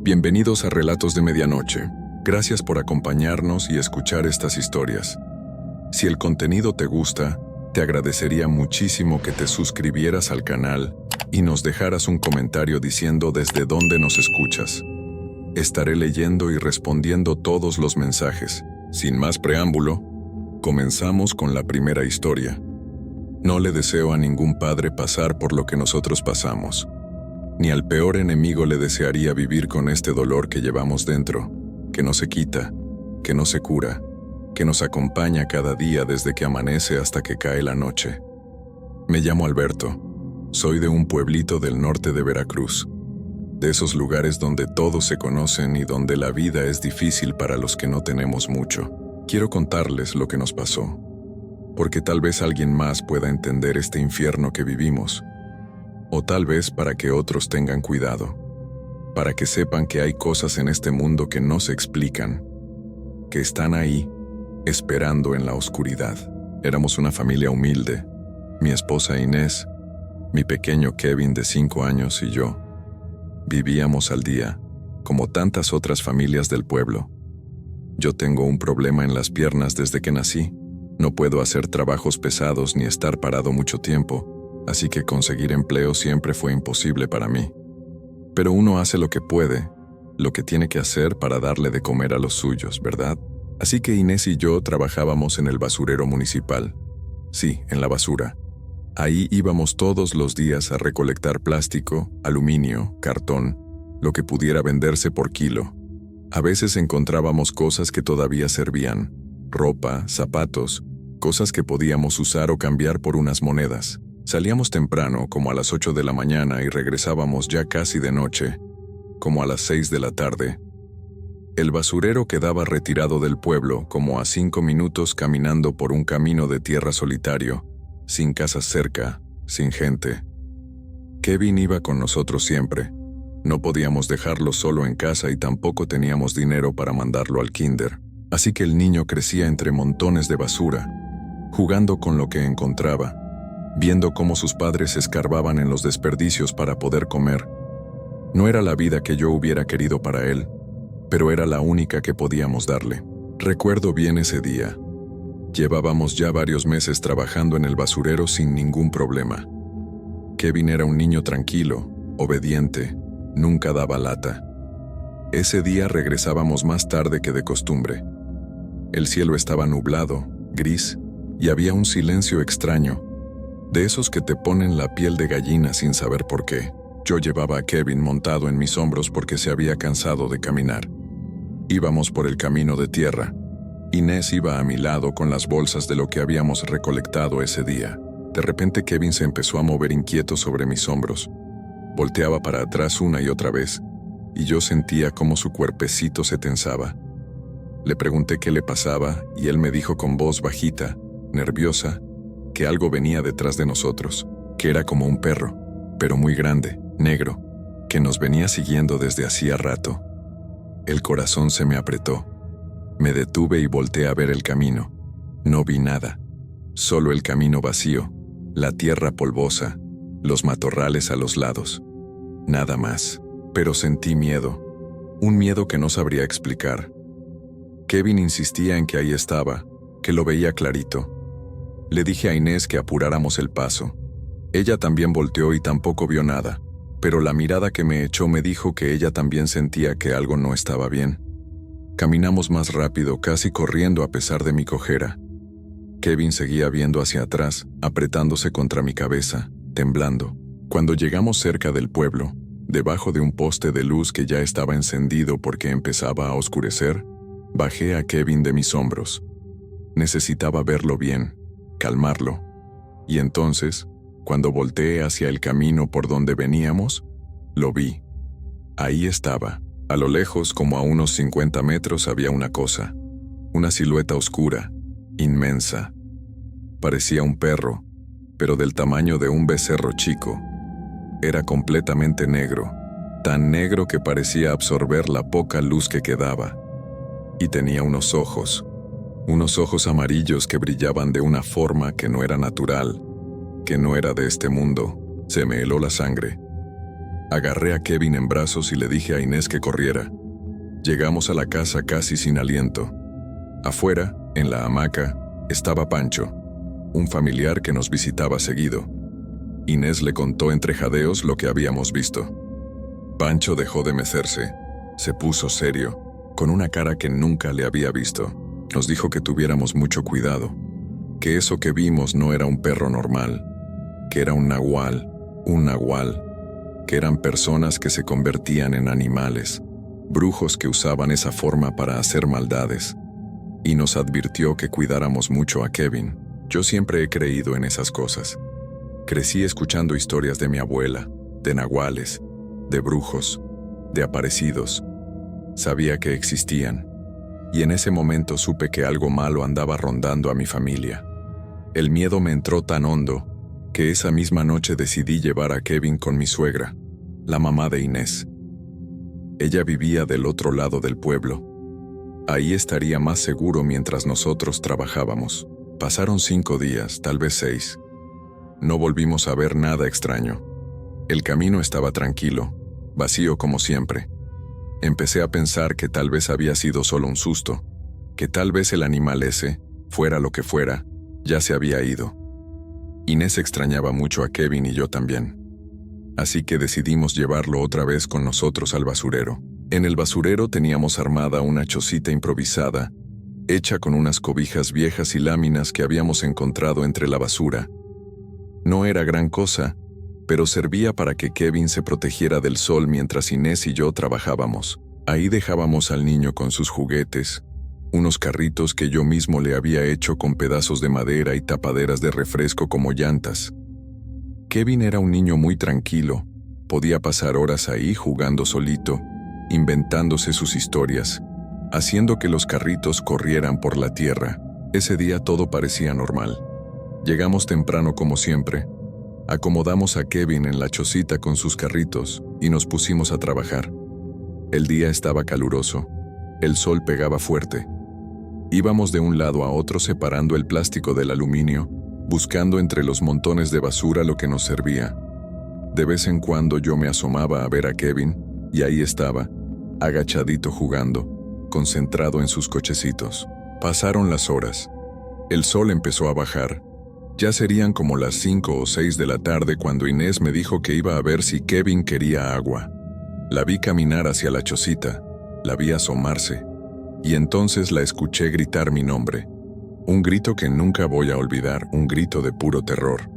Bienvenidos a Relatos de Medianoche. Gracias por acompañarnos y escuchar estas historias. Si el contenido te gusta, te agradecería muchísimo que te suscribieras al canal y nos dejaras un comentario diciendo desde dónde nos escuchas. Estaré leyendo y respondiendo todos los mensajes. Sin más preámbulo, comenzamos con la primera historia. No le deseo a ningún padre pasar por lo que nosotros pasamos. Ni al peor enemigo le desearía vivir con este dolor que llevamos dentro, que no se quita, que no se cura, que nos acompaña cada día desde que amanece hasta que cae la noche. Me llamo Alberto. Soy de un pueblito del norte de Veracruz, de esos lugares donde todos se conocen y donde la vida es difícil para los que no tenemos mucho. Quiero contarles lo que nos pasó, porque tal vez alguien más pueda entender este infierno que vivimos, o tal vez para que otros tengan cuidado, para que sepan que hay cosas en este mundo que no se explican, que están ahí, esperando en la oscuridad. Éramos una familia humilde, mi esposa Inés, mi pequeño Kevin de 5 años y yo. Vivíamos al día, como tantas otras familias del pueblo. Yo tengo un problema en las piernas desde que nací. No puedo hacer trabajos pesados ni estar parado mucho tiempo, así que conseguir empleo siempre fue imposible para mí. Pero uno hace lo que puede, lo que tiene que hacer para darle de comer a los suyos, ¿verdad? Así que Inés y yo trabajábamos en el basurero municipal. Sí, en la basura. Ahí íbamos todos los días a recolectar plástico, aluminio, cartón, lo que pudiera venderse por kilo. A veces encontrábamos cosas que todavía servían, ropa, zapatos, cosas que podíamos usar o cambiar por unas monedas. Salíamos temprano, como a las 8 de la mañana, y regresábamos ya casi de noche, como a las 6 de la tarde. El basurero quedaba retirado del pueblo, como a 5 minutos caminando por un camino de tierra solitario, sin casas cerca, sin gente. Kevin iba con nosotros siempre. No podíamos dejarlo solo en casa y tampoco teníamos dinero para mandarlo al kinder. Así que el niño crecía entre montones de basura, jugando con lo que encontraba, viendo cómo sus padres escarbaban en los desperdicios para poder comer. No era la vida que yo hubiera querido para él, pero era la única que podíamos darle. Recuerdo bien ese día. Llevábamos ya varios meses trabajando en el basurero sin ningún problema. Kevin era un niño tranquilo, obediente, nunca daba lata. Ese día regresábamos más tarde que de costumbre. El cielo estaba nublado, gris, y había un silencio extraño, de esos que te ponen la piel de gallina sin saber por qué. Yo llevaba a Kevin montado en mis hombros porque se había cansado de caminar. Íbamos por el camino de tierra. Inés iba a mi lado con las bolsas de lo que habíamos recolectado ese día. De repente Kevin se empezó a mover inquieto sobre mis hombros. Volteaba para atrás una y otra vez, y yo sentía cómo su cuerpecito se tensaba. Le pregunté qué le pasaba y él me dijo con voz bajita, nerviosa, que algo venía detrás de nosotros, que era como un perro, pero muy grande, negro, que nos venía siguiendo desde hacía rato. El corazón se me apretó. Me detuve y volteé a ver el camino. No vi nada, solo el camino vacío, la tierra polvosa, los matorrales a los lados. Nada más, pero sentí miedo, un miedo que no sabría explicar. Kevin insistía en que ahí estaba, que lo veía clarito. Le dije a Inés que apuráramos el paso. Ella también volteó y tampoco vio nada, pero la mirada que me echó me dijo que ella también sentía que algo no estaba bien. Caminamos más rápido, casi corriendo a pesar de mi cojera. Kevin seguía viendo hacia atrás, apretándose contra mi cabeza, temblando. Cuando llegamos cerca del pueblo, debajo de un poste de luz que ya estaba encendido porque empezaba a oscurecer, bajé a Kevin de mis hombros. Necesitaba verlo bien, calmarlo. Y entonces, cuando volteé hacia el camino por donde veníamos, lo vi. Ahí estaba. A lo lejos, como a unos 50 metros, había una cosa. Una silueta oscura, inmensa. Parecía un perro, pero del tamaño de un becerro chico. Era completamente negro, tan negro que parecía absorber la poca luz que quedaba. Y tenía unos ojos amarillos que brillaban de una forma que no era natural, que no era de este mundo. Se me heló la sangre. Agarré a Kevin en brazos y le dije a Inés que corriera. Llegamos a la casa casi sin aliento. Afuera, en la hamaca, estaba Pancho, un familiar que nos visitaba seguido. Inés le contó entre jadeos lo que habíamos visto. Pancho dejó de mecerse, se puso serio, con una cara que nunca le había visto. Nos dijo que tuviéramos mucho cuidado, que eso que vimos no era un perro normal, que era un nahual, que eran personas que se convertían en animales, brujos que usaban esa forma para hacer maldades, y nos advirtió que cuidáramos mucho a Kevin. Yo siempre he creído en esas cosas. Crecí escuchando historias de mi abuela, de nahuales, de brujos, de aparecidos. Sabía que existían, y en ese momento supe que algo malo andaba rondando a mi familia. El miedo me entró tan hondo que esa misma noche decidí llevar a Kevin con mi suegra, la mamá de Inés. Ella vivía del otro lado del pueblo. Ahí estaría más seguro mientras nosotros trabajábamos. Pasaron 5 días, tal vez 6. No volvimos a ver nada extraño. El camino estaba tranquilo, vacío como siempre. Empecé a pensar que tal vez había sido solo un susto, que tal vez el animal ese, fuera lo que fuera, ya se había ido. Inés extrañaba mucho a Kevin y yo también. Así que decidimos llevarlo otra vez con nosotros al basurero. En el basurero teníamos armada una chocita improvisada, hecha con unas cobijas viejas y láminas que habíamos encontrado entre la basura. No era gran cosa, pero servía para que Kevin se protegiera del sol mientras Inés y yo trabajábamos. Ahí dejábamos al niño con sus juguetes, unos carritos que yo mismo le había hecho con pedazos de madera y tapaderas de refresco como llantas. Kevin era un niño muy tranquilo, podía pasar horas ahí jugando solito, inventándose sus historias, haciendo que los carritos corrieran por la tierra. Ese día todo parecía normal. Llegamos temprano como siempre, acomodamos a Kevin en la chocita con sus carritos y nos pusimos a trabajar. El día estaba caluroso, el sol pegaba fuerte. Íbamos de un lado a otro separando el plástico del aluminio, buscando entre los montones de basura lo que nos servía. De vez en cuando yo me asomaba a ver a Kevin, y ahí estaba, agachadito jugando, concentrado en sus cochecitos. Pasaron las horas. El sol empezó a bajar. Ya serían como las 5 o 6 de la tarde cuando Inés me dijo que iba a ver si Kevin quería agua. La vi caminar hacia la chocita, la vi asomarse, y entonces la escuché gritar mi nombre. Un grito que nunca voy a olvidar, un grito de puro terror.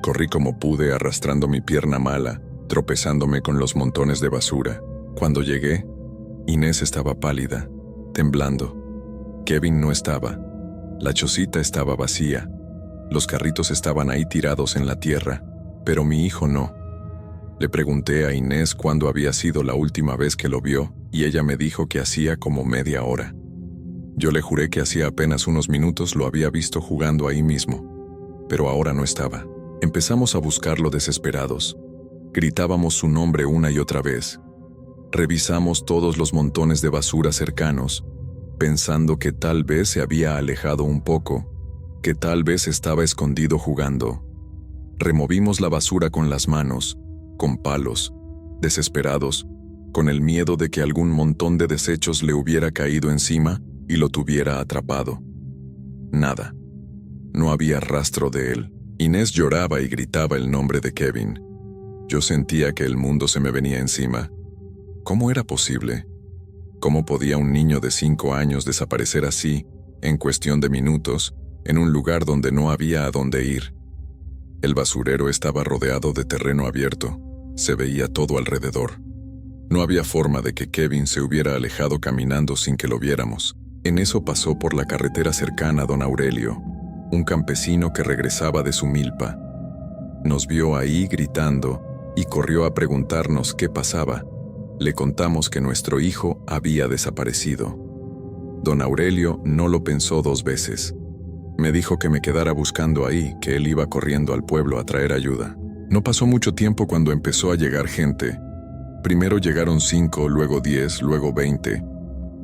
Corrí como pude arrastrando mi pierna mala, tropezándome con los montones de basura. Cuando llegué, Inés estaba pálida, temblando. Kevin no estaba. La chocita estaba vacía. Los carritos estaban ahí tirados en la tierra, pero mi hijo no. Le pregunté a Inés cuándo había sido la última vez que lo vio, y ella me dijo que hacía como media hora. Yo le juré que hacía apenas unos minutos lo había visto jugando ahí mismo, pero ahora no estaba. Empezamos a buscarlo desesperados. Gritábamos su nombre una y otra vez. Revisamos todos los montones de basura cercanos, pensando que tal vez se había alejado un poco, que tal vez estaba escondido jugando. Removimos la basura con las manos, con palos, desesperados, con el miedo de que algún montón de desechos le hubiera caído encima y lo tuviera atrapado. Nada. No había rastro de él. Inés lloraba y gritaba el nombre de Kevin. Yo sentía que el mundo se me venía encima. ¿Cómo era posible? ¿Cómo podía un niño de 5 años desaparecer así, en cuestión de minutos, en un lugar donde no había a dónde ir? El basurero estaba rodeado de terreno abierto. Se veía todo alrededor. No había forma de que Kevin se hubiera alejado caminando sin que lo viéramos. En eso pasó por la carretera cercana a don Aurelio, un campesino que regresaba de su milpa. Nos vio ahí gritando y corrió a preguntarnos qué pasaba. Le contamos que nuestro hijo había desaparecido. Don Aurelio no lo pensó 2 veces. Me dijo que me quedara buscando ahí, que él iba corriendo al pueblo a traer ayuda. No pasó mucho tiempo cuando empezó a llegar gente. Primero llegaron 5, luego 10, luego 20.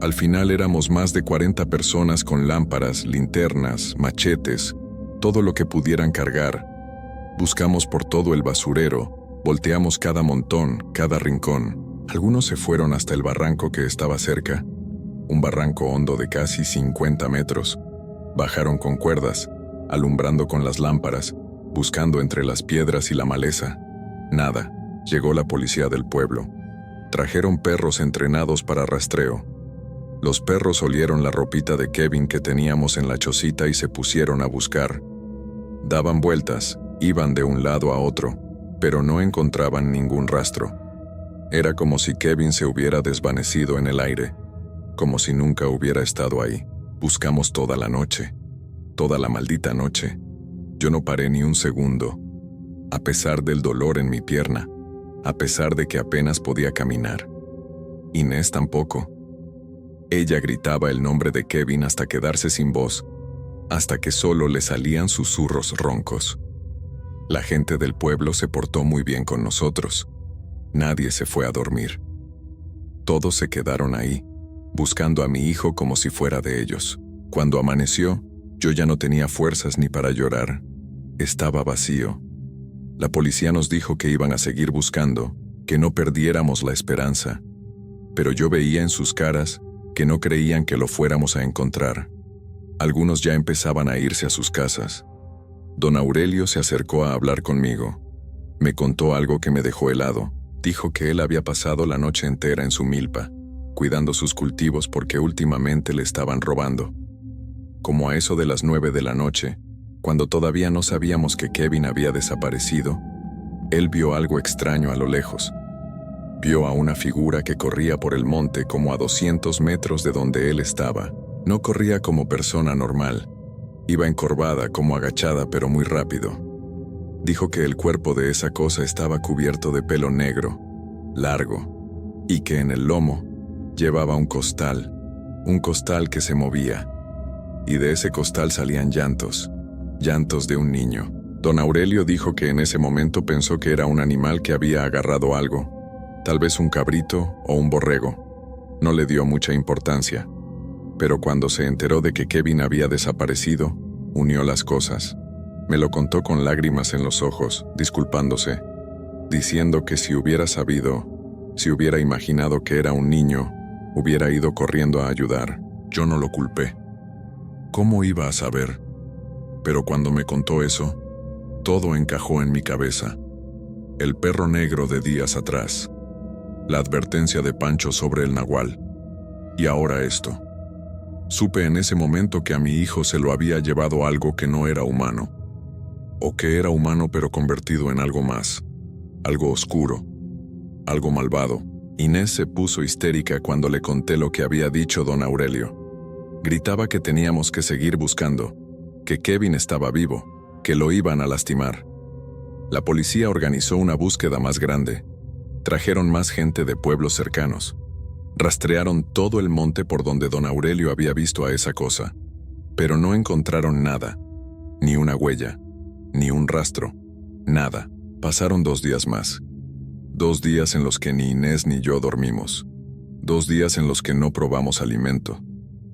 Al final éramos más de 40 personas con lámparas, linternas, machetes, todo lo que pudieran cargar. Buscamos por todo el basurero, Volteamos cada montón, cada rincón. Algunos se fueron hasta el barranco que estaba cerca, un barranco hondo de casi 50 metros. Bajaron con cuerdas, alumbrando con las lámparas, buscando entre las piedras y la maleza. Nada. Llegó la policía del pueblo. Trajeron perros entrenados para rastreo. Los perros olieron la ropita de Kevin que teníamos en la chocita y se pusieron a buscar. Daban vueltas, iban de un lado a otro, pero no encontraban ningún rastro. Era como si Kevin se hubiera desvanecido en el aire, como si nunca hubiera estado ahí. Buscamos toda la noche, toda la maldita noche. Yo no paré ni un segundo, a pesar del dolor en mi pierna, a pesar de que apenas podía caminar. Inés tampoco. Ella gritaba el nombre de Kevin hasta quedarse sin voz, hasta que solo le salían susurros roncos. La gente del pueblo se portó muy bien con nosotros. Nadie se fue a dormir. Todos se quedaron ahí, buscando a mi hijo como si fuera de ellos. Cuando amaneció, yo ya no tenía fuerzas ni para llorar. Estaba vacío. La policía nos dijo que iban a seguir buscando, que no perdiéramos la esperanza. Pero yo veía en sus caras que no creían que lo fuéramos a encontrar. Algunos ya empezaban a irse a sus casas. Don Aurelio se acercó a hablar conmigo. Me contó algo que me dejó helado. Dijo que él había pasado la noche entera en su milpa, cuidando sus cultivos porque últimamente le estaban robando. Como a eso de las 9 de la noche, cuando todavía no sabíamos que Kevin había desaparecido, él vio algo extraño a lo lejos. Vio a una figura que corría por el monte como a 200 metros de donde él estaba. No corría como persona normal. Iba encorvada, como agachada, pero muy rápido. Dijo que el cuerpo de esa cosa estaba cubierto de pelo negro, largo, y que en el lomo llevaba un costal que se movía. Y de ese costal salían llantos de un niño. Don Aurelio dijo que en ese momento pensó que era un animal que había agarrado algo, tal vez un cabrito o un borrego. No le dio mucha importancia, pero cuando se enteró de que Kevin había desaparecido, unió las cosas. Me lo contó con lágrimas en los ojos, disculpándose, diciendo que si hubiera sabido, si hubiera imaginado que era un niño, hubiera ido corriendo a ayudar. Yo no lo culpé. ¿Cómo iba a saber? Pero cuando me contó eso, todo encajó en mi cabeza. El perro negro de días atrás, la advertencia de Pancho sobre el nahual, y ahora esto. Supe en ese momento que a mi hijo se lo había llevado algo que no era humano, o que era humano pero convertido en algo más, algo oscuro, algo malvado. Inés se puso histérica cuando le conté lo que había dicho don Aurelio. Gritaba que teníamos que seguir buscando, que Kevin estaba vivo, que lo iban a lastimar. La policía organizó una búsqueda más grande. Trajeron más gente de pueblos cercanos. Rastrearon todo el monte por donde don Aurelio había visto a esa cosa, pero no encontraron nada, ni una huella, ni un rastro, nada. Pasaron 2 días más. 2 días en los que ni Inés ni yo dormimos. 2 días en los que no probamos alimento.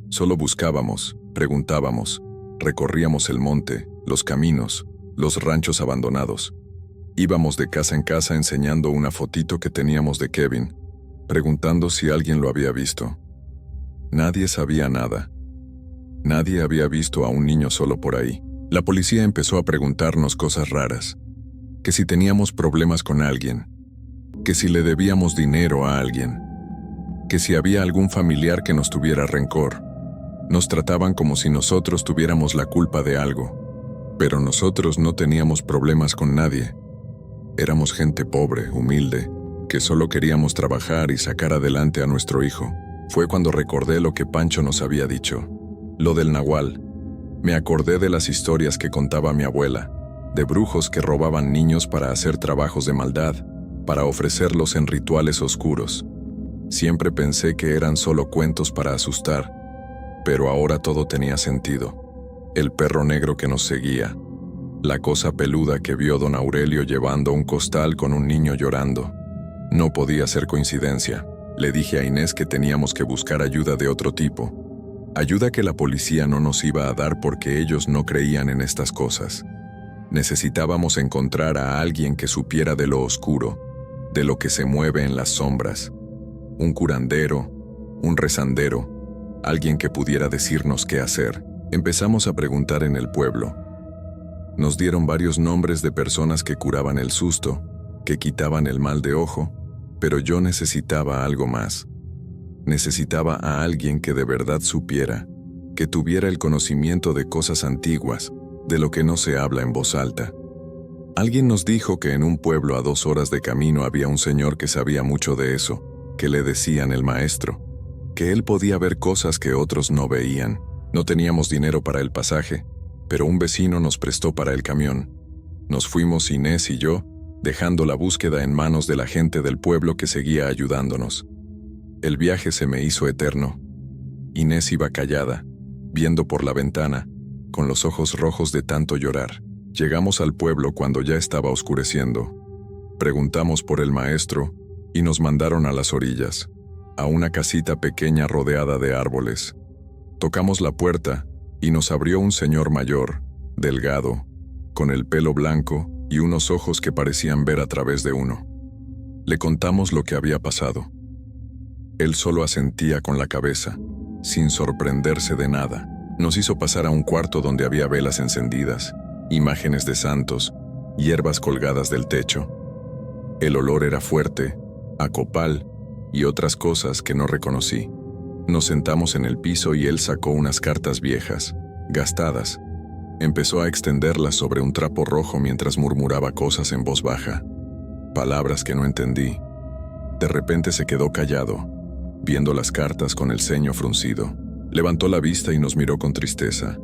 Solo buscábamos, preguntábamos, recorríamos el monte, los caminos, los ranchos abandonados. Íbamos de casa en casa enseñando una fotito que teníamos de Kevin, preguntando si alguien lo había visto. Nadie sabía nada. Nadie había visto a un niño solo por ahí. La policía empezó a preguntarnos cosas raras, que si teníamos problemas con alguien, que si le debíamos dinero a alguien, que si había algún familiar que nos tuviera rencor. Nos trataban como si nosotros tuviéramos la culpa de algo, pero nosotros no teníamos problemas con nadie. Éramos gente pobre, humilde, que solo queríamos trabajar y sacar adelante a nuestro hijo. Fue cuando recordé lo que Pancho nos había dicho, lo del nahual. Me acordé de las historias que contaba mi abuela, de brujos que robaban niños para hacer trabajos de maldad, para ofrecerlos en rituales oscuros. Siempre pensé que eran solo cuentos para asustar, pero ahora todo tenía sentido. El perro negro que nos seguía, la cosa peluda que vio don Aurelio llevando un costal con un niño llorando. No podía ser coincidencia. Le dije a Inés que teníamos que buscar ayuda de otro tipo. Ayuda que la policía no nos iba a dar porque ellos no creían en estas cosas. Necesitábamos encontrar a alguien que supiera de lo oscuro, de lo que se mueve en las sombras. Un curandero, un rezandero, alguien que pudiera decirnos qué hacer. Empezamos a preguntar en el pueblo. Nos dieron varios nombres de personas que curaban el susto, que quitaban el mal de ojo, pero yo necesitaba algo más. Necesitaba a alguien que de verdad supiera, que tuviera el conocimiento de cosas antiguas, de lo que no se habla en voz alta. Alguien nos dijo que en un pueblo a 2 horas de camino había un señor que sabía mucho de eso, que le decían el maestro, que él podía ver cosas que otros no veían. No teníamos dinero para el pasaje, pero un vecino nos prestó para el camión. Nos fuimos Inés y yo, dejando la búsqueda en manos de la gente del pueblo que seguía ayudándonos. El viaje se me hizo eterno. Inés iba callada, viendo por la ventana, con los ojos rojos de tanto llorar. Llegamos al pueblo cuando ya estaba oscureciendo. Preguntamos por el maestro y nos mandaron a las orillas, a una casita pequeña rodeada de árboles. Tocamos la puerta y nos abrió un señor mayor, delgado, con el pelo blanco y unos ojos que parecían ver a través de uno. Le contamos lo que había pasado. Él solo asentía con la cabeza, sin sorprenderse de nada. Nos hizo pasar a un cuarto donde había velas encendidas, imágenes de santos, hierbas colgadas del techo. El olor era fuerte, a copal y otras cosas que no reconocí. Nos sentamos en el piso y él sacó unas cartas viejas, gastadas. Empezó a extenderlas sobre un trapo rojo mientras murmuraba cosas en voz baja, palabras que no entendí. De repente se quedó callado, viendo las cartas con el ceño fruncido. Levantó la vista y nos miró con tristeza.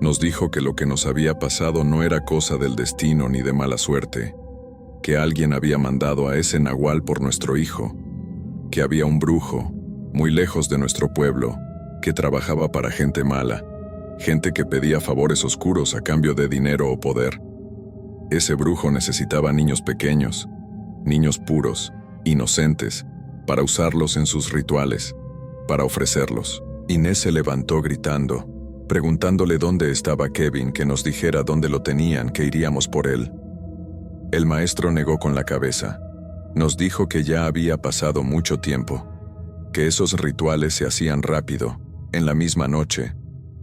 Nos dijo que lo que nos había pasado no era cosa del destino ni de mala suerte, que alguien había mandado a ese nahual por nuestro hijo, que había un brujo, muy lejos de nuestro pueblo, que trabajaba para gente mala, gente que pedía favores oscuros a cambio de dinero o poder. Ese brujo necesitaba niños pequeños, niños puros, inocentes, para usarlos en sus rituales, para ofrecerlos. Inés se levantó gritando, preguntándole dónde estaba Kevin, que nos dijera dónde lo tenían, que iríamos por él. El maestro negó con la cabeza. Nos dijo que ya había pasado mucho tiempo, que esos rituales se hacían rápido, en la misma noche,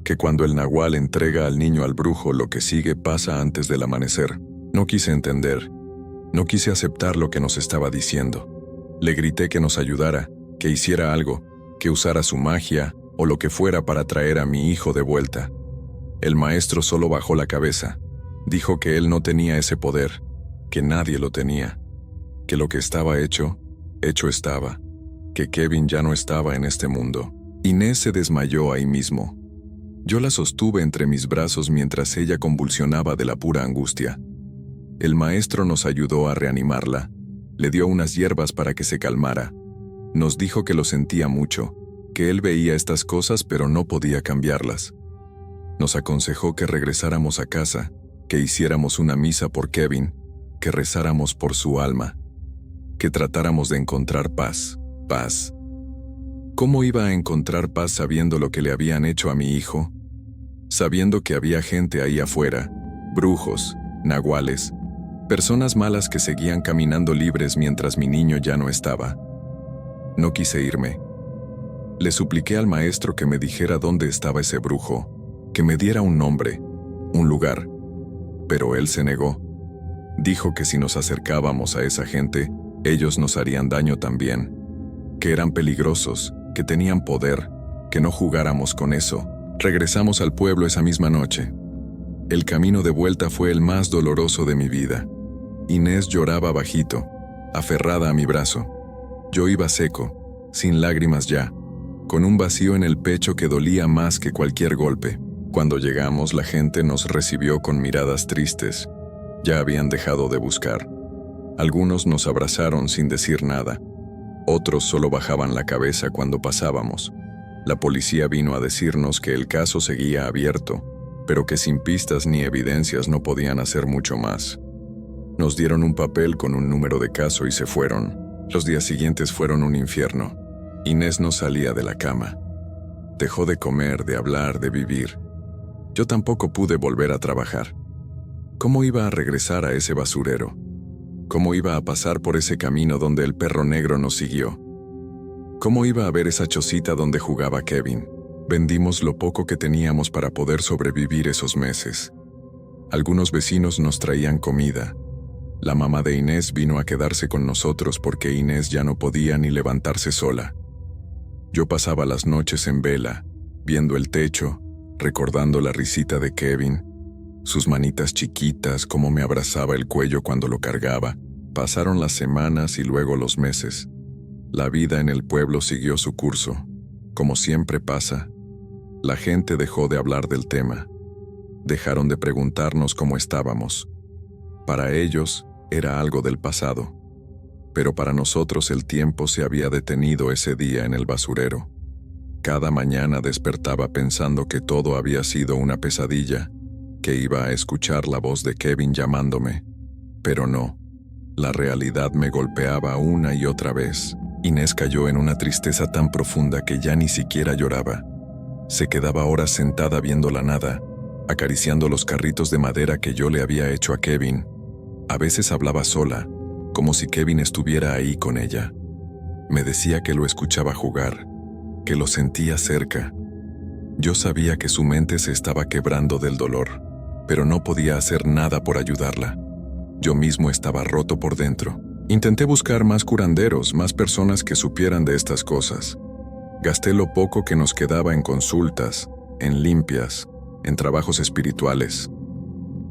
que cuando el nahual entrega al niño al brujo lo que sigue pasa antes del amanecer. No quise entender, no quise aceptar lo que nos estaba diciendo. Le grité que nos ayudara, que hiciera algo, que usara su magia o lo que fuera para traer a mi hijo de vuelta. El maestro solo bajó la cabeza. Dijo que él no tenía ese poder, que nadie lo tenía, que lo que estaba hecho, hecho estaba, que Kevin ya no estaba en este mundo. Inés se desmayó ahí mismo. Yo la sostuve entre mis brazos mientras ella convulsionaba de la pura angustia. El maestro nos ayudó a reanimarla, le dio unas hierbas para que se calmara. Nos dijo que lo sentía mucho, que él veía estas cosas pero no podía cambiarlas. Nos aconsejó que regresáramos a casa, que hiciéramos una misa por Kevin, que rezáramos por su alma, que tratáramos de encontrar paz. Paz. ¿Cómo iba a encontrar paz sabiendo lo que le habían hecho a mi hijo? Sabiendo que había gente ahí afuera, brujos, nahuales, personas malas que seguían caminando libres mientras mi niño ya no estaba. No quise irme. Le supliqué al maestro que me dijera dónde estaba ese brujo, que me diera un nombre, un lugar, pero él se negó. Dijo que si nos acercábamos a esa gente, ellos nos harían daño también, que eran peligrosos, que tenían poder, que no jugáramos con eso. Regresamos al pueblo esa misma noche. El camino de vuelta fue el más doloroso de mi vida. Inés lloraba bajito, aferrada a mi brazo. Yo iba seco, sin lágrimas ya, con un vacío en el pecho que dolía más que cualquier golpe. Cuando llegamos, la gente nos recibió con miradas tristes. Ya habían dejado de buscar. Algunos nos abrazaron sin decir nada. Otros solo bajaban la cabeza cuando pasábamos. La policía vino a decirnos que el caso seguía abierto, pero que sin pistas ni evidencias no podían hacer mucho más. Nos dieron un papel con un número de caso y se fueron. Los días siguientes fueron un infierno. Inés no salía de la cama. Dejó de comer, de hablar, de vivir. Yo tampoco pude volver a trabajar. ¿Cómo iba a regresar a ese basurero? ¿Cómo iba a pasar por ese camino donde el perro negro nos siguió? ¿Cómo iba a ver esa chocita donde jugaba Kevin? Vendimos lo poco que teníamos para poder sobrevivir esos meses. Algunos vecinos nos traían comida. La mamá de Inés vino a quedarse con nosotros porque Inés ya no podía ni levantarse sola. Yo pasaba las noches en vela, viendo el techo, recordando la risita de Kevin, sus manitas chiquitas, cómo me abrazaba el cuello cuando lo cargaba. Pasaron las semanas y luego los meses. La vida en el pueblo siguió su curso. Como siempre pasa, la gente dejó de hablar del tema. Dejaron de preguntarnos cómo estábamos. Para ellos era algo del pasado, pero para nosotros el tiempo se había detenido ese día en el basurero. Cada mañana despertaba pensando que todo había sido una pesadilla, que iba a escuchar la voz de Kevin llamándome, pero no. La realidad me golpeaba una y otra vez. Inés cayó en una tristeza tan profunda que ya ni siquiera lloraba. Se quedaba horas sentada viendo la nada, acariciando los carritos de madera que yo le había hecho a Kevin. A veces hablaba sola, como si Kevin estuviera ahí con ella. Me decía que lo escuchaba jugar, que lo sentía cerca. Yo sabía que su mente se estaba quebrando del dolor, pero no podía hacer nada por ayudarla. Yo mismo estaba roto por dentro. Intenté buscar más curanderos, más personas que supieran de estas cosas. Gasté lo poco que nos quedaba en consultas, en limpias, en trabajos espirituales.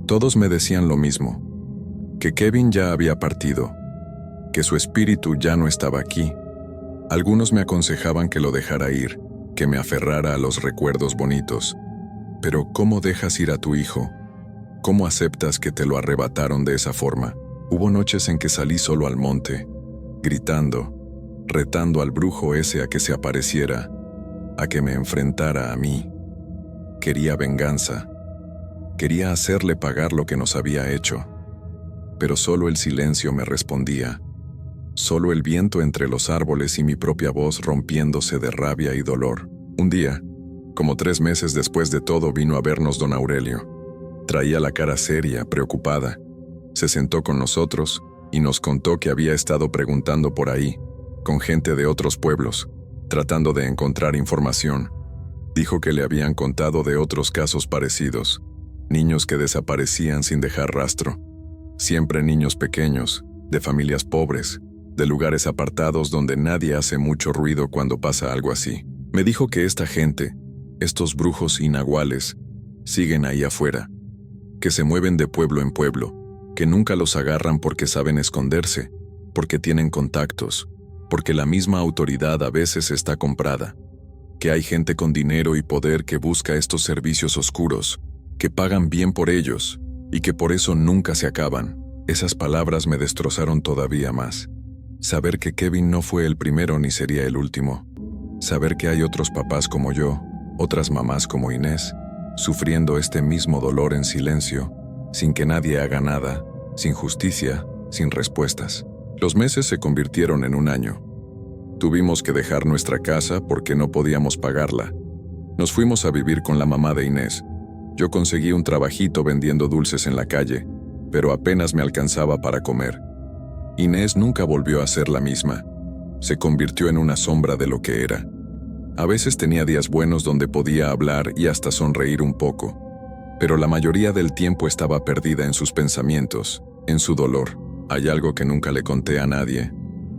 Todos me decían lo mismo, que Kevin ya había partido, que su espíritu ya no estaba aquí. Algunos me aconsejaban que lo dejara ir, que me aferrara a los recuerdos bonitos. Pero ¿cómo dejas ir a tu hijo? ¿Cómo aceptas que te lo arrebataron de esa forma? Hubo noches en que salí solo al monte, gritando, retando al brujo ese a que se apareciera, a que me enfrentara a mí. Quería venganza. Quería hacerle pagar lo que nos había hecho. Pero solo el silencio me respondía. Solo el viento entre los árboles y mi propia voz rompiéndose de rabia y dolor. Un día, como 3 meses después de todo, vino a vernos don Aurelio. Traía la cara seria, preocupada. Se sentó con nosotros y nos contó que había estado preguntando por ahí, con gente de otros pueblos, tratando de encontrar información. Dijo que le habían contado de otros casos parecidos, niños que desaparecían sin dejar rastro. Siempre niños pequeños, de familias pobres, de lugares apartados donde nadie hace mucho ruido cuando pasa algo así. Me dijo que esta gente, estos brujos inaguales, siguen ahí afuera, que se mueven de pueblo en pueblo, que nunca los agarran porque saben esconderse, porque tienen contactos, porque la misma autoridad a veces está comprada, que hay gente con dinero y poder que busca estos servicios oscuros, que pagan bien por ellos, y que por eso nunca se acaban. Esas palabras me destrozaron todavía más. Saber que Kevin no fue el primero ni sería el último. Saber que hay otros papás como yo, otras mamás como Inés, sufriendo este mismo dolor en silencio, sin que nadie haga nada, sin justicia, sin respuestas. Los meses se convirtieron en un año. Tuvimos que dejar nuestra casa porque no podíamos pagarla. Nos fuimos a vivir con la mamá de Inés. Yo conseguí un trabajito vendiendo dulces en la calle, pero apenas me alcanzaba para comer. Inés nunca volvió a ser la misma. Se convirtió en una sombra de lo que era. A veces tenía días buenos donde podía hablar y hasta sonreír un poco, pero la mayoría del tiempo estaba perdida en sus pensamientos, en su dolor. Hay algo que nunca le conté a nadie,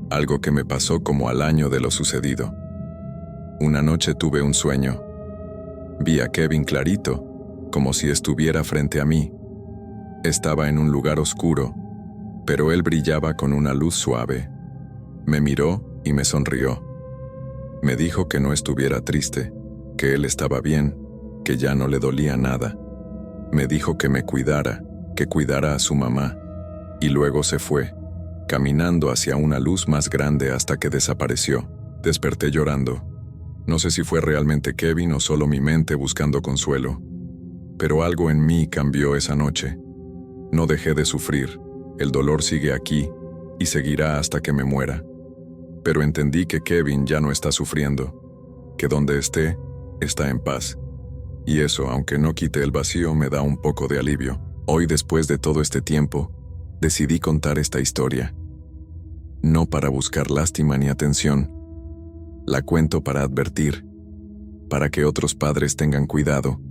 algo que me pasó como al año de lo sucedido. Una noche tuve un sueño. Vi a Kevin clarito, como si estuviera frente a mí. Estaba en un lugar oscuro, pero él brillaba con una luz suave. Me miró y me sonrió. Me dijo que no estuviera triste, que él estaba bien, que ya no le dolía nada. Me dijo que me cuidara, que cuidara a su mamá, y luego se fue, caminando hacia una luz más grande hasta que desapareció. Desperté llorando. No sé si fue realmente Kevin o solo mi mente buscando consuelo, pero algo en mí cambió esa noche. No dejé de sufrir, el dolor sigue aquí y seguirá hasta que me muera. Pero entendí que Kevin ya no está sufriendo, que donde esté, está en paz. Y eso, aunque no quite el vacío, me da un poco de alivio. Hoy, después de todo este tiempo, decidí contar esta historia. No para buscar lástima ni atención. La cuento para advertir, para que otros padres tengan cuidado,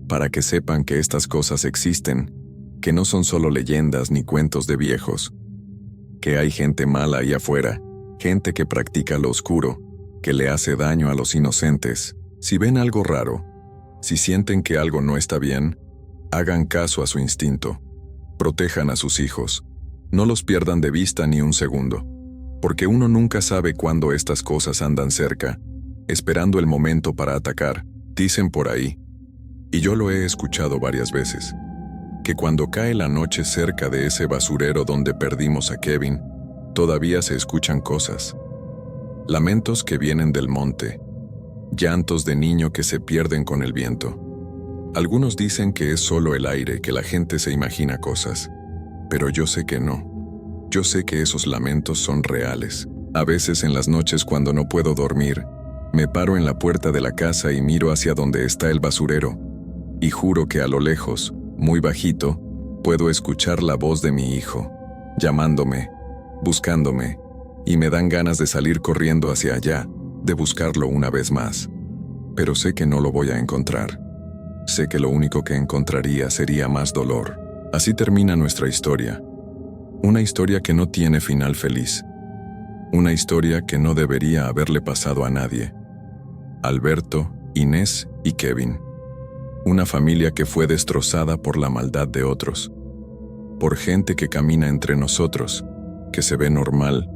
para que sepan que estas cosas existen, que no son solo leyendas ni cuentos de viejos, que hay gente mala ahí afuera, gente que practica lo oscuro, que le hace daño a los inocentes. Si ven algo raro, si sienten que algo no está bien, hagan caso a su instinto. Protejan a sus hijos. No los pierdan de vista ni un segundo, porque uno nunca sabe cuándo estas cosas andan cerca, esperando el momento para atacar, dicen por ahí. Y yo lo he escuchado varias veces, que cuando cae la noche cerca de ese basurero donde perdimos a Kevin, todavía se escuchan cosas. Lamentos que vienen del monte, llantos de niño que se pierden con el viento. Algunos dicen que es solo el aire, que la gente se imagina cosas, pero yo sé que no. Yo sé que esos lamentos son reales. A veces en las noches cuando no puedo dormir, me paro en la puerta de la casa y miro hacia donde está el basurero, y juro que a lo lejos, muy bajito, puedo escuchar la voz de mi hijo, llamándome, buscándome, y me dan ganas de salir corriendo hacia allá, de buscarlo una vez más. Pero sé que no lo voy a encontrar. Sé que lo único que encontraría sería más dolor. Así termina nuestra historia. Una historia que no tiene final feliz. Una historia que no debería haberle pasado a nadie. Alberto, Inés y Kevin. Una familia que fue destrozada por la maldad de otros. Por gente que camina entre nosotros, que se ve normal,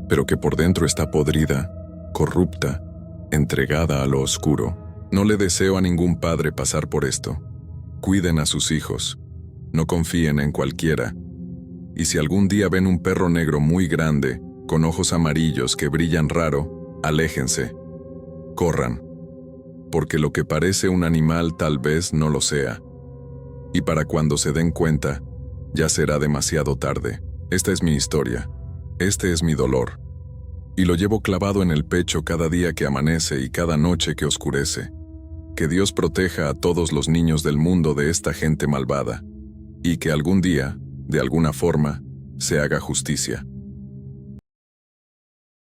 pero que por dentro está podrida, corrupta, entregada a lo oscuro. No le deseo a ningún padre pasar por esto. Cuiden a sus hijos. No confíen en cualquiera. Y si algún día ven un perro negro muy grande, con ojos amarillos que brillan raro, aléjense. Corran. Porque lo que parece un animal tal vez no lo sea. Y para cuando se den cuenta, ya será demasiado tarde. Esta es mi historia. Este es mi dolor. Y lo llevo clavado en el pecho cada día que amanece y cada noche que oscurece. Que Dios proteja a todos los niños del mundo de esta gente malvada, y que algún día, de alguna forma, se haga justicia.